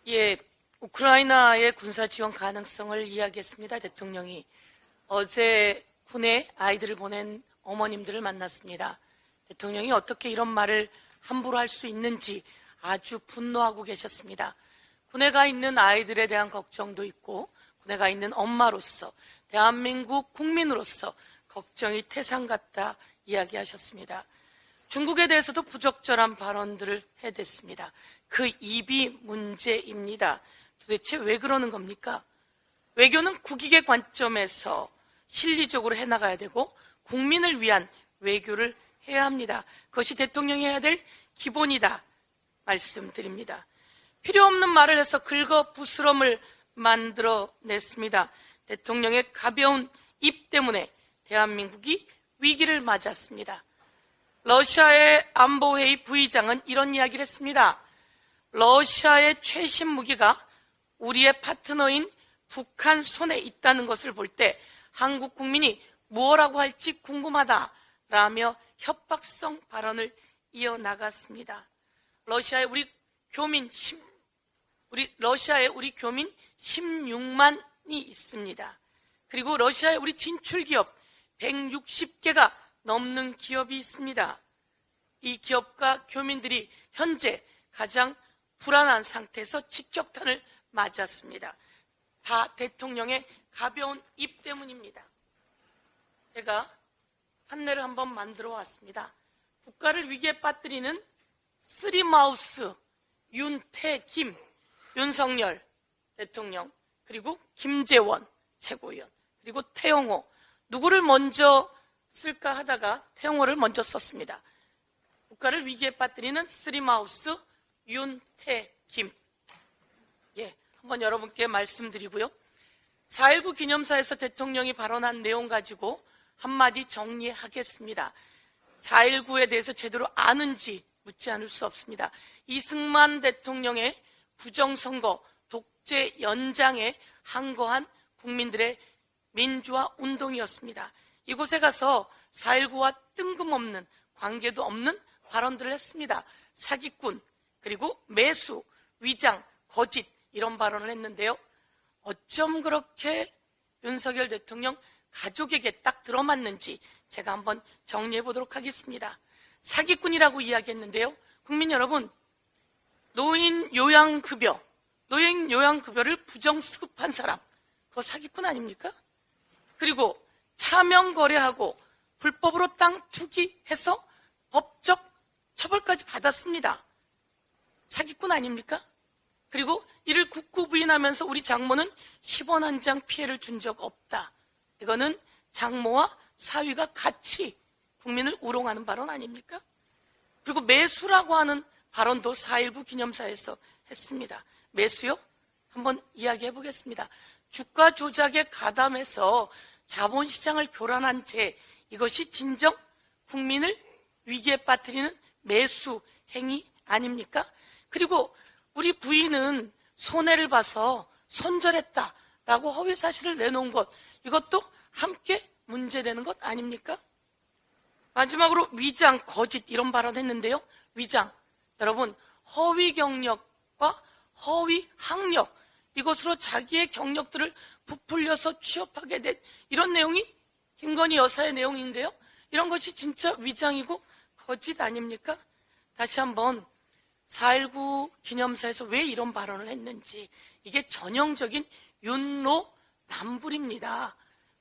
예, 우크라이나의 군사 지원 가능성을 이야기했습니다. 대통령이 어제 군에 아이들을 보낸 어머님들을 만났습니다. 대통령이 어떻게 이런 말을 함부로 할 수 있는지 아주 분노하고 계셨습니다. 군에 가 있는 아이들에 대한 걱정도 있고 군에 가 있는 엄마로서 대한민국 국민으로서 걱정이 태산 같다 이야기하셨습니다. 중국에 대해서도 부적절한 발언들을 해댔습니다. 그 입이 문제입니다. 도대체 왜 그러는 겁니까? 외교는 국익의 관점에서 실리적으로 해나가야 되고 국민을 위한 외교를 해야 합니다. 그것이 대통령이 해야 될 기본이다 말씀드립니다. 필요 없는 말을 해서 긁어부스럼을 만들어냈습니다. 대통령의 가벼운 입 때문에 대한민국이 위기를 맞았습니다. 러시아의 안보회의 부의장은 이런 이야기를 했습니다. 러시아의 최신 무기가 우리의 파트너인 북한 손에 있다는 것을 볼 때 한국 국민이 무엇라고 할지 궁금하다라며 협박성 발언을 이어나갔습니다. 러시아에 우리 교민 16만이 있습니다. 그리고 러시아에 우리 진출기업 160개가 넘는 기업이 있습니다. 이 기업과 교민들이 현재 가장 불안한 상태에서 직격탄을 맞았습니다. 다 대통령의 가벼운 입 때문입니다. 제가 판례를 한번 만들어 왔습니다. 국가를 위기에 빠뜨리는 쓰리마우스 윤태김, 윤석열 대통령, 그리고 김재원 최고위원, 그리고 태영호, 누구를 먼저 쓸까 하다가 태영호를 먼저 썼습니다. 국가를 위기에 빠뜨리는 쓰리마우스 윤태김. 한번 여러분께 말씀드리고요. 4.19 기념사에서 대통령이 발언한 내용 가지고 한마디 정리하겠습니다. 4.19에 대해서 제대로 아는지 묻지 않을 수 없습니다. 이승만 대통령의 부정선거, 독재 연장에 항거한 국민들의 민주화 운동이었습니다. 이곳에 가서 4.19와 뜬금없는 관계도 없는 발언들을 했습니다. 사기꾼, 그리고 매수, 위장, 거짓 이런 발언을 했는데요. 어쩜 그렇게 윤석열 대통령 가족에게 딱 들어맞는지 제가 한번 정리해 보도록 하겠습니다. 사기꾼이라고 이야기했는데요. 국민 여러분, 노인 요양급여를 부정수급한 사람, 그거 사기꾼 아닙니까? 그리고 차명 거래하고 불법으로 땅 투기해서 법적 처벌까지 받았습니다. 사기꾼 아닙니까? 그리고 이를 국고 부인하면서 우리 장모는 10원 한 장 피해를 준 적 없다. 이거는 장모와 사위가 같이 국민을 우롱하는 발언 아닙니까? 그리고 매수라고 하는 발언도 4.19 기념사에서 했습니다. 매수요? 한번 이야기해 보겠습니다. 주가 조작에 가담해서 자본시장을 교란한 죄, 이것이 진정 국민을 위기에 빠뜨리는 매수 행위 아닙니까? 그리고 우리 부인은 손해를 봐서 손절했다라고 허위 사실을 내놓은 것, 이것도 함께 문제되는 것 아닙니까? 마지막으로 위장, 거짓 이런 발언했는데요. 위장, 여러분 허위 경력과 허위 학력, 이것으로 자기의 경력들을 부풀려서 취업하게 된 이런 내용이 김건희 여사의 내용인데요. 이런 것이 진짜 위장이고 거짓 아닙니까? 다시 한번 4.19 기념사에서 왜 이런 발언을 했는지, 이게 전형적인 윤로남불입니다.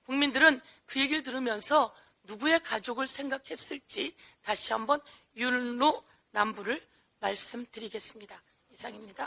국민들은 그 얘기를 들으면서 누구의 가족을 생각했을지 다시 한번 윤로남불을 말씀드리겠습니다. 이상입니다.